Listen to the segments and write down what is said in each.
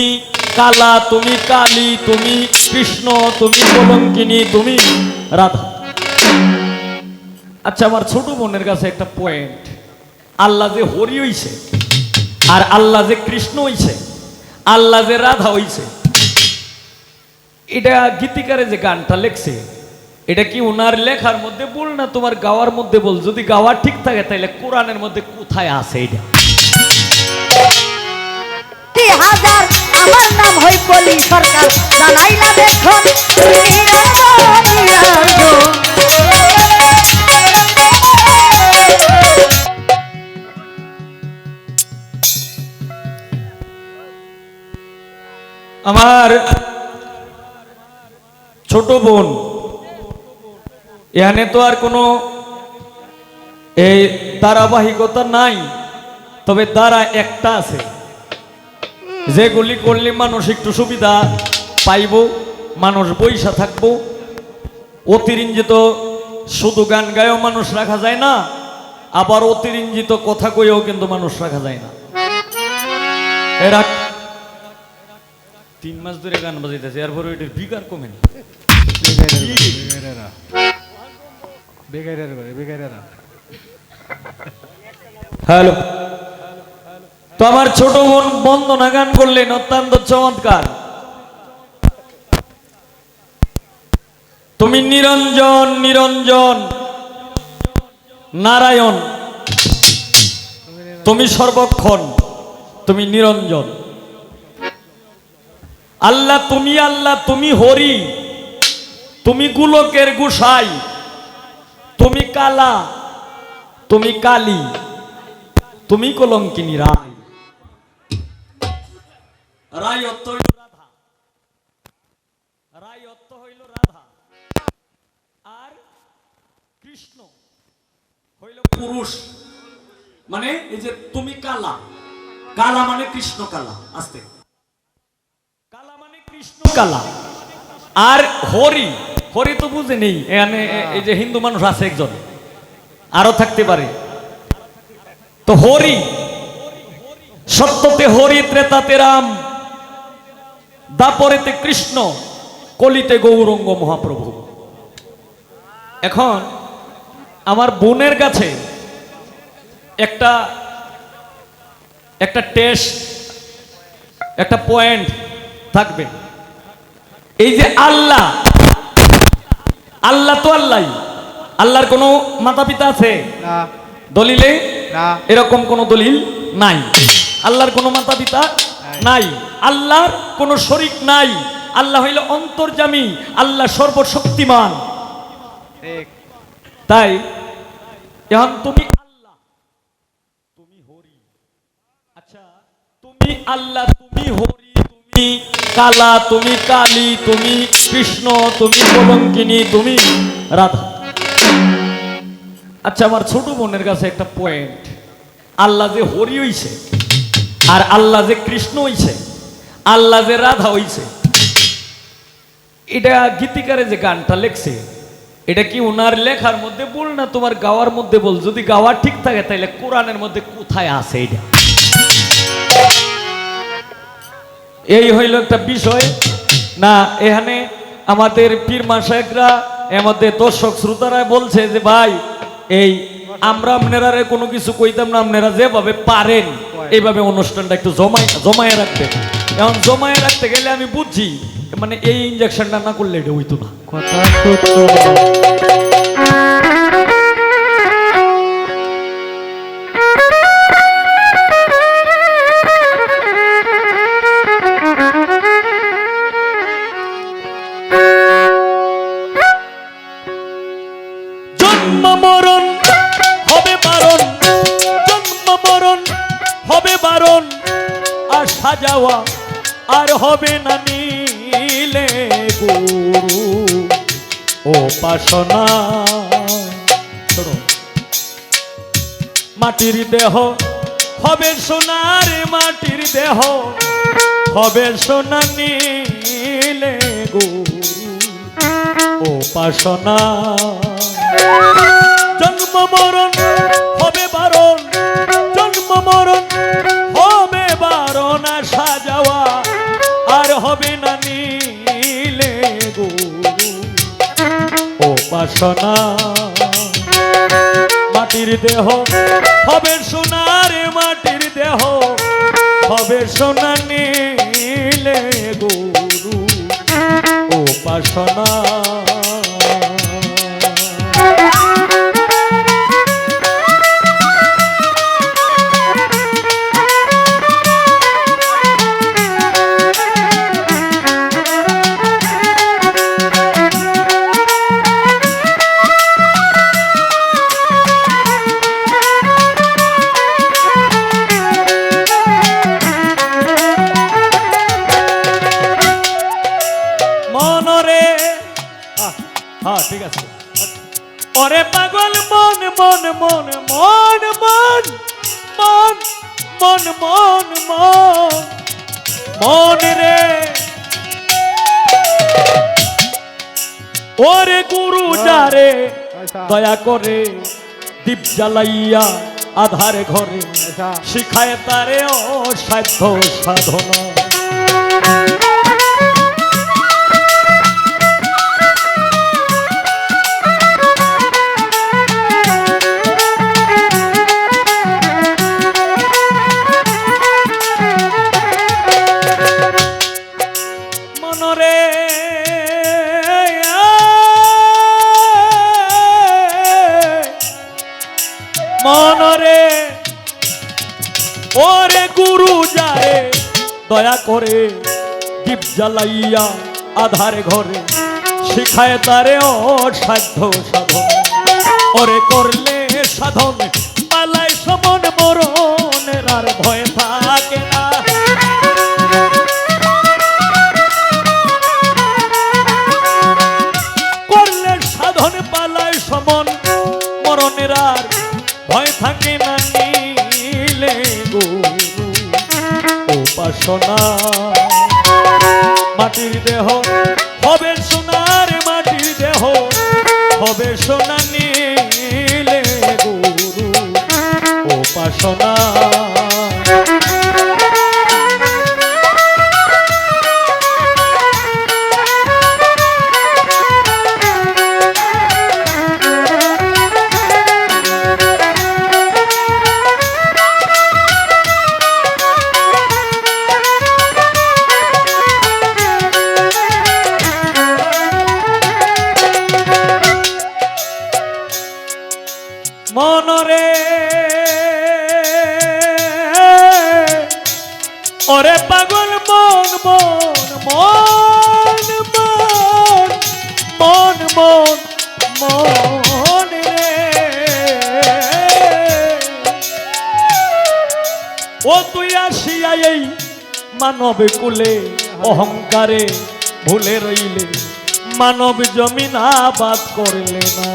তুমি কালা, তুমি কালী, তুমি কৃষ্ণ, তুমি কলঙ্কিনী, তুমি রাধা। আচ্ছা, আমার ছোট বোনের কাছে একটা পয়েন্ট, আল্লাহ যে হরি হইছে আর আল্লাহ যে কৃষ্ণ হইছে, আল্লাহ যে রাধা হইছে, এটা গীতিকারে যে গানটা লেখছে এটা কি ওনার লেখার মধ্যে বল না তোমার গাওয়ার মধ্যে বল? যদি গাওয়া ঠিক থাকে তাহলে কোরআনের মধ্যে কোথায় আছে এটা? হাজার আমার নাম হই কলি সরকার, জানাইলাম এখন আমার ছোট বোন, এখানে তো আর কোনো এই ধারাবাহিকতা নাই, তবে দ্বারা একটা আছে, যেগুলি করলে মানুষ একটু সুবিধা পাইব, মানুষ বইসা থাকবো। অতিরঞ্জিত শুধু গান গায়েও মানুষ রাখা যায় না, আবার অতিরঞ্জিত কথা কইও কিন্তু মানুষ রাখা যায় না। এরা 3 মাস ধরে গান বাজাইতেছে, এরপরে ওইটার বিকার কমে না। হ্যালো, তো আমার ছোট বোন বন্দনা গান করলেন অত্যন্ত চমৎকার। তুমি নিরঞ্জন নিরঞ্জন নারায়ণ, তুমি সর্বক্ষণ, তুমি নিরঞ্জন। আল্লাহ তুমি হরি, তুমি গোলকের গোসাই, তুমি কালা, তুমি কালী, তুমি কলঙ্কিনী রায়। রায় অর্থ হইল রাধা, রায় অর্থ হইল রাধা, আর কৃষ্ণ হইল পুরুষ। মানে এই যে তুমি কালা, কালা মানে কৃষ্ণ কালা, আস্তে, কালা মানে কৃষ্ণ কালা। আর হরি, হরি তো বুঝে নেই এখানে, এই যে হিন্দু মানুষ আছে একজন, আরো থাকতে পারে। তো হরি, সত্যতে হরি, ত্রেতাতে রাম, দাপরেতে কৃষ্ণ, কলিতে গৌরঙ্গ মহাপ্রভু। এখন আমার বোনের কাছে একটা টেস্ট, একটা পয়েন্ট থাকবে। এই যে আল্লাহ, আল্লাহ তো আল্লাহ, আল্লাহর কোনো মাতা পিতা আছে? দলিলে এরকম কোনো দলিল নাই। আল্লাহর কোনো মাতা পিতা নাই, আল্লাহর কোনো শরীক নাই। আল্লাহ হইল অন্তর্যামী, আল্লাহ সর্বশক্তিমান। তাই এখন তুমি আল্লাহ, তুমি হরি। আচ্ছা, তুমি আল্লাহ, তুমি হরি, তুমি কালা, তুমি কালী, তুমি কৃষ্ণ, তুমি কলঙ্কিনী, তুমি রাধা। আচ্ছা, আমার ছোট বোনের কাছে একটা পয়েন্ট, আল্লাহ যে হরি হইছে আর আল্লাহ যে কৃষ্ণ হইছে, আল্লাহ যে রাধা হইছে, এটা গীতিকারে যে গানটা লেখছে এটা কি ওনার লেখার মধ্যে বল না তোমার গাওয়ার মধ্যে বল? যদি গাওয়া ঠিক থাকে তাহলে কোরআনের মধ্যে কোথায় আছে এটা? এই হইল একটা বিষয় না। এখানে আমাদের পীর মাশায়েখরা, আমাদের দর্শক শ্রোতারা বলছে যে ভাই, এই আমরা আপনারা কোনো কিছু কইতাম না, আপনারা যেভাবে পারেন এইভাবে অনুষ্ঠানটা একটু জমায়ে রাখবেন। এখন জমায়ে রাখতে গেলে আমি বুঝছি, মানে এই ইনজেকশনটা না করলে এটা হইতো না। কথা জন্ম মরণ হবে বারণ, জন্ম মরণ হবে বারণ, আর সাজাওয়া আর হবে না নীলে গুরু উপাসনা। মাটির দেহ হবে সোনার, মাটির দেহ হবে সোনা, নীলে গুরু উপাসনা। জন্ম মরণ হবে বারণ, জন্ম মরণ হবে বারণ, সাজাওয়া উপাসনা মাটির দেহ হবে সোনার মাটির দেহ হবে সোনা নীলে গুরু উপাসনা হ্যাঁ ঠিক আছে ওরে পাগল মন মন মন মন মন মন মন মন মন মন রে ওরে গুরু যারে দয়া করে দীপ জ্বালাইয়া আধারে ঘরে শিখায় তারে অসাধ্য সাধনা মনরে ওরে গুরু যারে দয়া করে দীপ জ্বালাইয়া আধারে ঘরে শিখায় তারে অসাধ্য সাধন ওরে করলে সাধন পালায় সমন মরণের আর ভয় থাকে না করলে সাধন পালায় সমন মরণের আর ভয় থাকে না নীলে গুরু উপাসনা মাটির দেহ হবে সোনার মাটির দেহ হবে সোনা নীলে গুরু উপাসনা মনরে ওরে পাগল মন মন মন মন মন মন রে ও তুই আসিয়া এই মানব কুলে অহংকারে ভুলে রইলে মানব জমিন আবাদ করলে না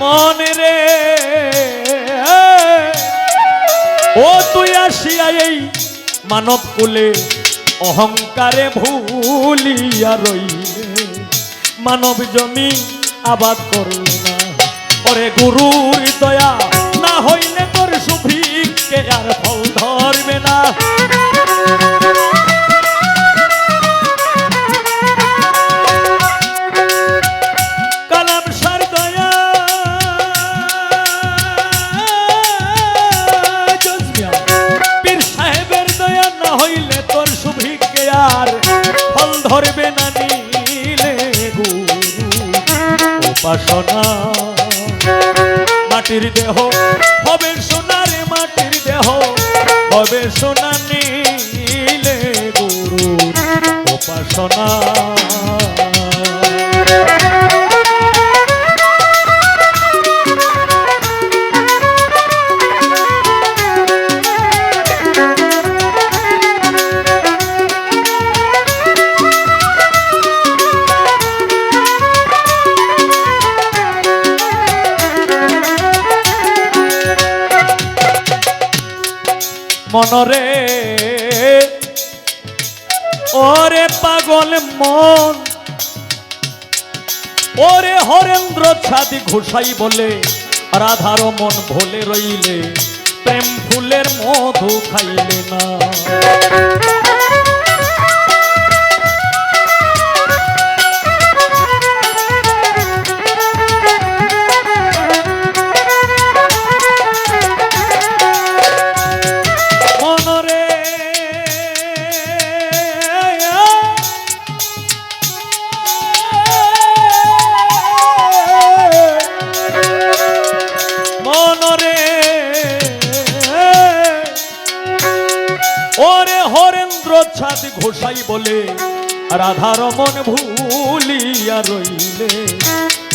মনে রে ও তুই আসিয়া এই মানব কুলে অহংকারে ভুলিয়া রইলে মানব জমি আবাদ করলে না ওরে গুরুর দয়া না হইলে তোর সুভিক্ষে আর ফল ধরবে না ধরবে না নীলে গুরু উপাসনা মাটির দেহ হবে সোনার মাটির দেহ হবে সোনা নীলে গুরু উপাসনা মনরে ওরে পাগল মন, ওরে হরেন্দ্র ছাদি ঘোষাই বলে রাধার মন ভোলে রইলে প্রেম ফুলের মধু খাইলে না। ওরে হরেন্দ্র ছাদ ঘোষাই বলে রাধার মন ভুলিয়া রইলে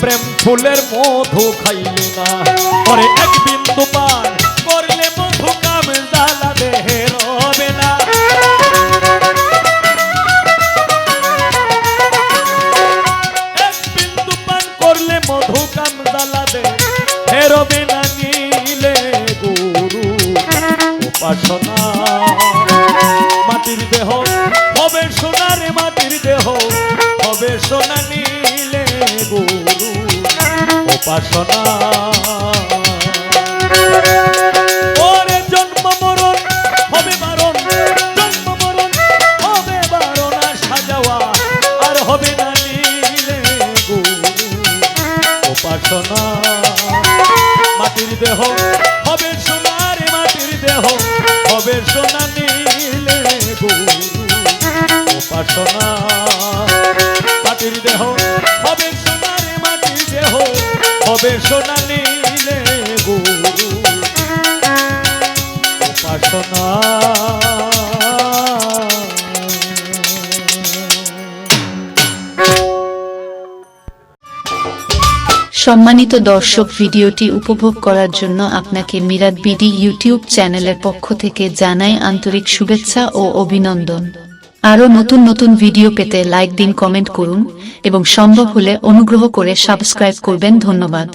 প্রেম ফুলের মধু খাইলে না। ওরে এক বিন্দু পান করলে মধু কাম জ্বালা দেহে রবে না। এক বিন্দু পান করলে মধু কাম জ্বালা দেহে রবে না। নিলে গুরু উপাসনা মাটির দেহ হবে সোনার, মাটির দেহ হবে সোনা। নিলে গুরু উপাসনা ওরে জন্ম মরণ হবে বারণ, জন্ম মরণ হবে বারণ। আসা যাওয়া আর হবে না। নিলে গুরু উপাসনা মাটির দেহ হবে সোনার, মাটির দেহ হবে সোনা। নিলে গুরু উপাসনা মাটির দেহ হবে সোনার, মাটির দেহ হবে সোনা। নিলে গুরু উপাসনা। সম্মানিত দর্শক, ভিডিওটি উপভোগ করার জন্য আপনাকে মিরাত বিডি ইউটিউব চ্যানেলের পক্ষ থেকে জানাই আন্তরিক শুভেচ্ছা ও অভিনন্দন। আরও নতুন নতুন ভিডিও পেতে লাইক দিন, কমেন্ট করুন এবং সম্ভব হলে অনুগ্রহ করে সাবস্ক্রাইব করবেন। ধন্যবাদ।